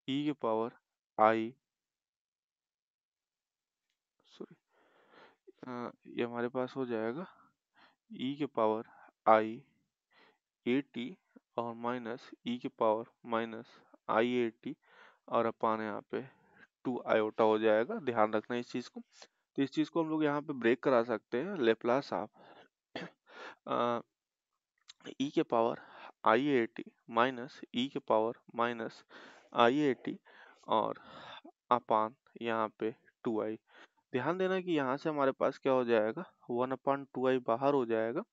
ई के पावर आई, सॉरी, ये हमारे पास हो जाएगा ई के पावर आई ए टी और माइनस ई के पावर माइनस आई ए टी और अपान यहाँ पे 2 आयोटा हो जाएगा। ध्यान रखना इस चीज़ को। तो इस चीज़ को हम लोग यहाँ पे ब्रेक करा सकते हैं। लेप्लास ऑफ ई के पावर आई ए टी माइनस ई के पावर माइनस आई ए टी और अपान यहाँ पे 2i। ध्यान देना कि यहाँ से हमारे पास क्या हो जाएगा, 1/2i बाहर हो जाएगा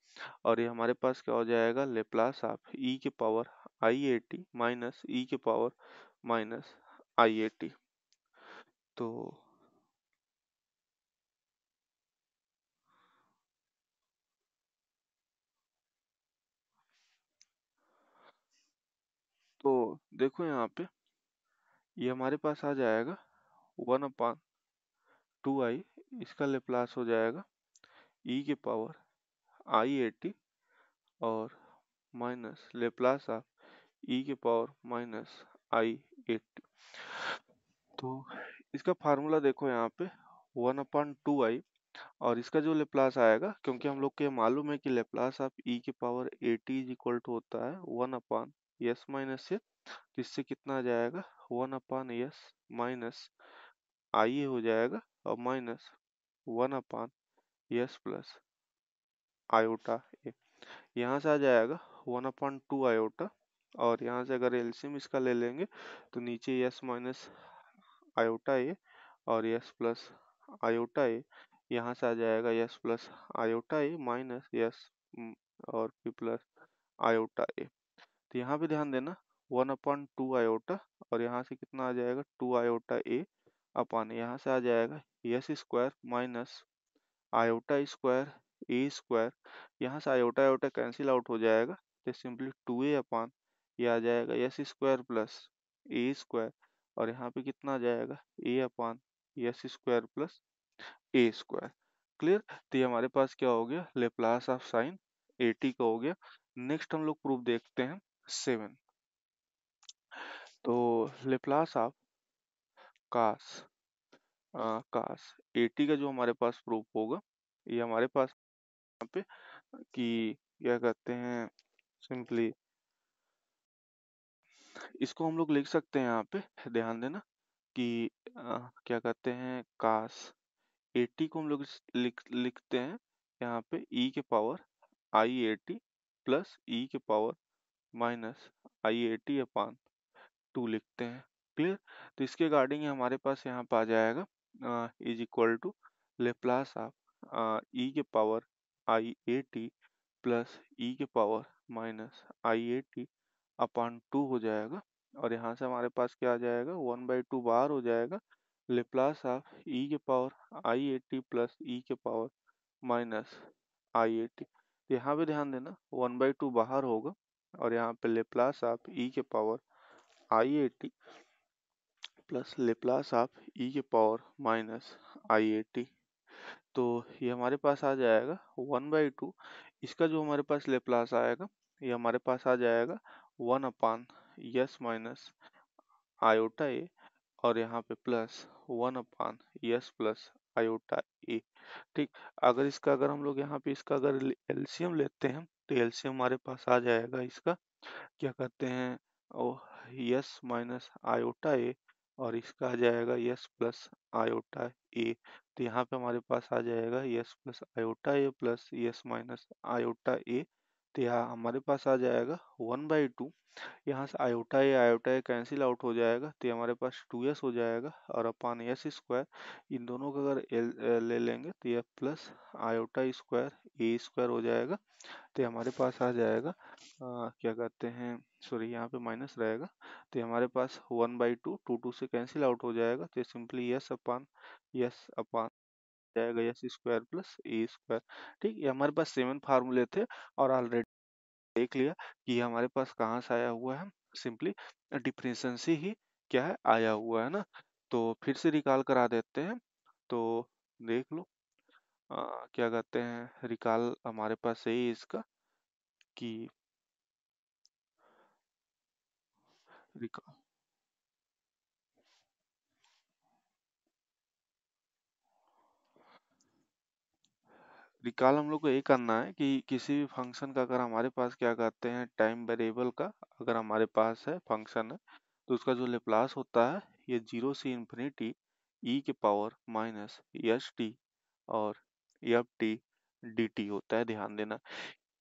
और ये हमारे पास क्या हो जाएगा, लेप्लास ऑफ ई के पावर आई ए टी माइनस ई के पावर माइनस आई ए टी। तो देखो यहाँ पे ये हमारे पास आ जाएगा 1/2i, इसका लेप्लास हो जाएगा ई के पावर आई ए टी और माइनस लेप्लास ऑफ ई के पावर माइनस आई ए टी। तो इसका फार्मूला देखो यहाँ पे 1/2i और इसका जो लेप्लास आएगा, क्योंकि हम लोग को ये मालूम है कि लेप्लास ऑफ ई के power a T is equal to होता है 1/s माइनस से, तो इससे कितना आ जाएगा 1/s माइनस आई ए हो जाएगा और माइनस 1/s प्लस आयोटा ए। यहाँ से आ जाएगा 1/2 आयोटा और यहाँ से अगर एलसीएम इसका ले लेंगे तो नीचे s माइनस आयोटा ए और s प्लस आयोटा ए, यहाँ से आ जाएगा s प्लस आयोटा ए माइनस s और p प्लस आयोटा ए। तो यहाँ पे ध्यान देना 1/2 आयोटा और यहाँ से कितना आ जाएगा 2 आयोटा ए अपान, यहाँ से आ जाएगा s square minus iota square a square, यहाँ से आयोटा आयोटा कैंसिल आउट हो जाएगा तो सिंपली 2a अपान ये आ जाएगा s स्क्वायर प्लस ए स्क्वायर और यहाँ पे कितना आ जाएगा a upon s square plus A square. Clear. तो ये हमारे पास क्या हो गया, लेप्लास ऑफ साइन 80 का हो गया। नेक्स्ट हम लोग प्रूफ देखते हैं 7। तो लेप्लास ऑफ कास कास 80 का जो हमारे पास प्रूफ होगा, ये हमारे पास यहाँ पे कि क्या कहते हैं, सिंपली इसको हम लोग लिख सकते हैं यहाँ पे। ध्यान देना कि क्या कहते हैं कास 80 को हम लोग लिखते हैं यहाँ पे ई के power I A T plus e के power minus I A T upon 2 लिखते हैं। क्लियर। तो इसके अकॉर्डिंग हमारे पास यहाँ पे आ जाएगा is equal to Laplace of e के power I A T plus e के power minus I A T upon 2 हो जाएगा और यहाँ से हमारे पास क्या आ जाएगा 1/2 बाहर हो जाएगा, लेप्लास ऑफ ई के power I A T plus e के पावर माइनस आई ए टी। यहाँ पे ध्यान देना 1/2 बाहर होगा और यहाँ पे लेप्लास ऑफ ई के power I A T plus Laplace of e के पावर माइनस आई ए टी। तो ये हमारे पास आ जाएगा 1/2, इसका जो हमारे पास लेप्लास आएगा ये हमारे पास आ जाएगा 1/s माइनस आयोटा ए और यहाँ पे प्लस 1/s प्लस आयोटा ए। ठीक। अगर हम लोग यहाँ पे इसका अगर एलसीएम लेते हैं तो एलसीएम हमारे पास आ जाएगा इसका क्या कहते हैं ओ यस माइनस आयोटा ए और इसका आ जाएगा यस प्लस आयोटा ए। तो यहाँ पे हमारे पास आ जाएगा यस प्लस आयोटा ए प्लस यस माइनस आयोटा ए। तो यहाँ हमारे पास आ जाएगा 1/2, यहाँ से आयोटा ए कैंसिल आउट हो जाएगा तो ये हमारे पास 2s हो जाएगा और अपान एस स्क्वायर, इन दोनों का अगर ले लेंगे तो यह plus iota square a square हो जाएगा। तो हमारे पास आ जाएगा क्या कहते हैं, सॉरी यहाँ पे माइनस रहेगा तो हमारे पास 1/2 2 2 से कैंसिल आउट हो जाएगा तो सिंपली यस अपान जाएगा एस स्क्वायर प्लस ए स्क्वायर। ठीक, ये हमारे पास 7 फार्मूले थे और ऑलरेडी देख लिया कि ये हमारे पास कहाँ से आया हुआ है, सिंपली डिफरेंशियल से ही क्या है आया हुआ है ना। तो फिर से रिकॉल करा देते हैं, तो देख लो क्या कहते हैं, रिकॉल हमारे पास है इसका कि रिकॉल हम लोग को ये करना है कि किसी भी फंक्शन का अगर हमारे पास क्या कहते हैं टाइम वेरिएबल का अगर हमारे पास है फंक्शन है, तो उसका जो लेप्लास होता है ये 0 से इन्फिनिटी ई के पावर माइनस एस टी और एफ टी डी टी होता है। ध्यान देना,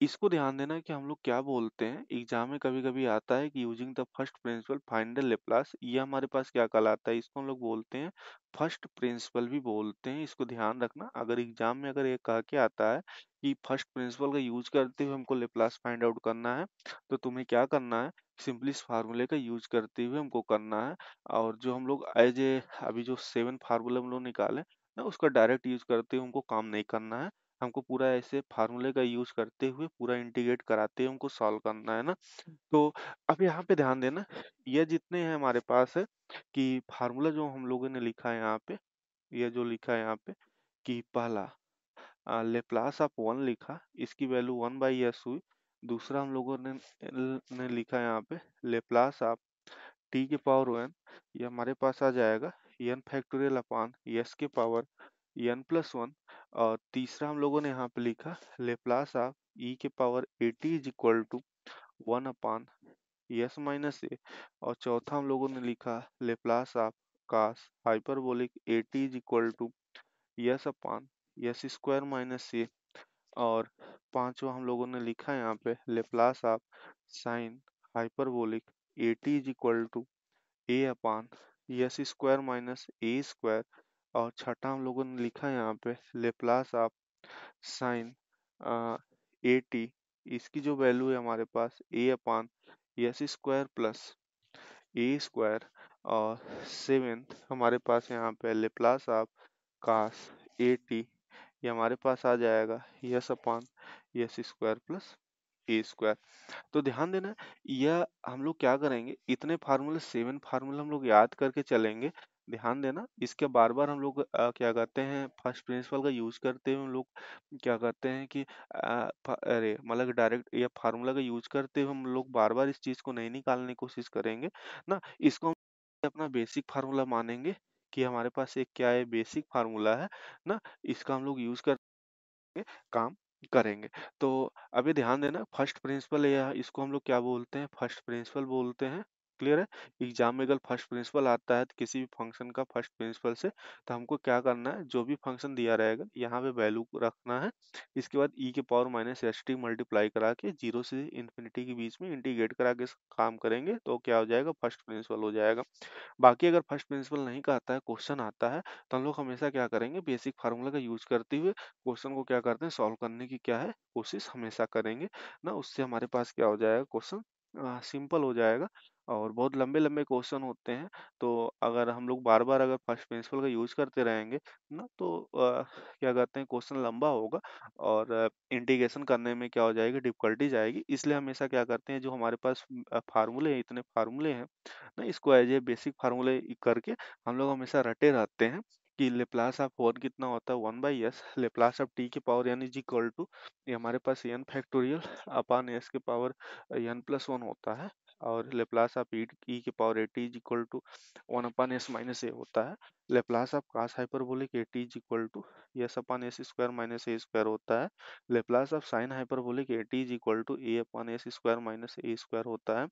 इसको ध्यान देना कि हम लोग क्या बोलते हैं, एग्जाम में कभी कभी आता है कि using the first principle find the Laplace, ये हमारे पास क्या कहलाता है, इसको हम लोग बोलते हैं फर्स्ट प्रिंसिपल भी बोलते हैं। इसको ध्यान रखना, अगर एग्जाम में अगर ये कह के आता है कि फर्स्ट प्रिंसिपल का यूज करते हुए हमको लेप्लास फाइंड आउट करना है, तो तुम्हें क्या करना है, सिंपली इस फार्मूले का यूज करते हुए हमको करना है। और जो हम लोग एज ए अभी जो 7 फार्मूला हम लोग निकाले ना, उसका डायरेक्ट यूज करते हुए हमको काम नहीं करना है, हमको पूरा ऐसे फार्मूले का यूज करते हुए पूरा इंटीग्रेट कराते हुए हमको सॉल्व करना है ना। तो अब यहाँ पे ध्यान देना, ये जितने हैं हमारे पास है कि फार्मूला जो हम लोगों ने लिखा है यहाँ पे, ये जो लिखा है यहाँ पे कि पहला लेप्लास ऑफ 1 लिखा, इसकी वैल्यू 1/s हुई। दूसरा हम लोगों ने लिखा है यहाँ पे लेप्लास ऑफ टी के पावर n, ये हमारे पास आ जाएगा n फैक्टोरियल अपॉन s के पावर n+1। और तीसरा हम लोगों ने यहाँ पे लिखा लेप्लास ऑफ e के power at is equal to 1 upon s minus a. और चौथा हम लोगों ने लिखा Laplace of cos hyperbolic at is equal to s upon s square minus a. और पांचवा हम लोगों ने लिखा है यहाँ पे Laplace of sine hyperbolic at is equal to A upon s square minus A square. और छठा हम लोगों ने लिखा है यहाँ पे Laplace of sine A t, इसकी जो वैल्यू है हमारे पास a upon s square plus A square. और सेवेंथ हमारे पास यहाँ पे Laplace of cos A t, ये हमारे पास आ जाएगा s upon s square plus ए स्क्वायर। तो ध्यान देना, यह हम लोग क्या करेंगे, इतने फार्मूले 7 फार्मूले हम लोग याद करके चलेंगे। ध्यान देना, इसके बार बार हम लोग क्या कहते हैं फर्स्ट प्रिंसिपल का यूज करते हुए हम लोग क्या कहते हैं कि अरे मतलब डायरेक्ट ये फार्मूला का यूज करते हुए हम लोग बार बार इस चीज को नहीं निकालने की कोशिश करेंगे ना। इसको हम अपना बेसिक फार्मूला मानेंगे कि हमारे पास एक क्या है बेसिक फार्मूला है ना, इसका हम लोग यूज कर काम करेंगे। तो अभी ध्यान देना, फर्स्ट प्रिंसिपल या इसको हम लोग क्या बोलते हैं, फर्स्ट प्रिंसिपल बोलते हैं। क्लियर है, एग्जाम में अगर फर्स्ट प्रिंसिपल आता है तो किसी भी फंक्शन का फर्स्ट प्रिंसिपल से, तो हमको क्या करना है, जो भी फंक्शन दिया रहेगा यहाँ पे वैल्यू रखना है। इसके बाद ई के power minus S T multiply करा के 0 से इन्फिनिटी के बीच में इंटीग्रेट करा के काम करेंगे, तो क्या हो जाएगा, फर्स्ट प्रिंसिपल हो जाएगा। बाकी अगर फर्स्ट प्रिंसिपल नहीं का आता है, क्वेश्चन आता है, तो हम लोग हमेशा क्या करेंगे, बेसिक फार्मूला का यूज करते हुए क्वेश्चन को क्या करते हैं सॉल्व करने की क्या है कोशिश हमेशा करेंगे ना। उससे हमारे पास क्या हो जाएगा, क्वेश्चन सिंपल हो जाएगा। और बहुत लंबे लंबे क्वेश्चन होते हैं, तो अगर हम लोग बार बार अगर फर्स्ट प्रिंसिपल का यूज करते रहेंगे ना, तो क्या कहते हैं क्वेश्चन लंबा होगा और इंटीग्रेशन करने में क्या हो जाएगी, डिफिकल्टी जाएगी। इसलिए हमेशा क्या करते हैं, जो हमारे पास फार्मूले हैं, इतने फार्मूले हैं ना, इसको एज ए बेसिक फार्मूले करके हम लोग हमेशा रटे रहते हैं कि लेप्लास ऑफ 1 कितना होता है, 1/s लेप्लास ऑफ टी के power n is equal to, ये हमारे पास n फैक्टोरियल अपान s के पावर n+1 होता है। और लेप्लास ऑफ ई के power at is equal to 1 upon s minus a होता है। Laplace of cos hyperbolic at is equal to s upon s square minus A square होता है। Laplace of sine hyperbolic at is equal to a upon s square minus A square होता है।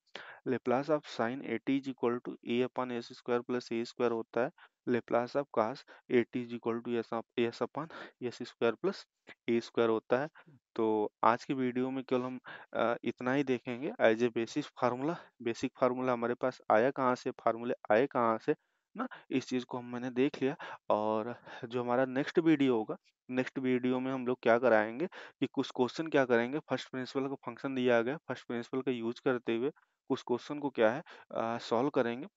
Laplace of sine at is equal to a upon s square plus A square होता है। Laplace of cos at is equal to s upon s square plus A square होता है। तो आज की video में केवल हम इतना ही देखेंगे as a basic formula. Basic formula हमारे पास आया कहाँ से, फार्मूले आए कहाँ से ना, इस चीज को मैंने देख लिया। और जो हमारा नेक्स्ट वीडियो होगा, नेक्स्ट वीडियो में हम लोग क्या कराएंगे कि कुछ क्वेश्चन क्या करेंगे, फर्स्ट प्रिंसिपल का फंक्शन दिया गया, फर्स्ट प्रिंसिपल का यूज करते हुए कुछ क्वेश्चन को क्या है सॉल्व करेंगे।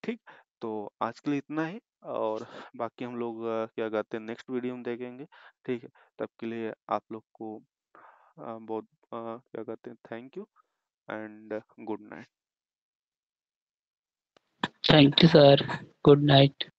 ठीक। तो आज के लिए इतना ही, और बाकी हम लोग क्या कहते हैं नेक्स्ट वीडियो में देखेंगे। ठीक है, तब के लिए आप लोग को बहुत क्या कहते हैं thank you and good night. Thank you sir, good night.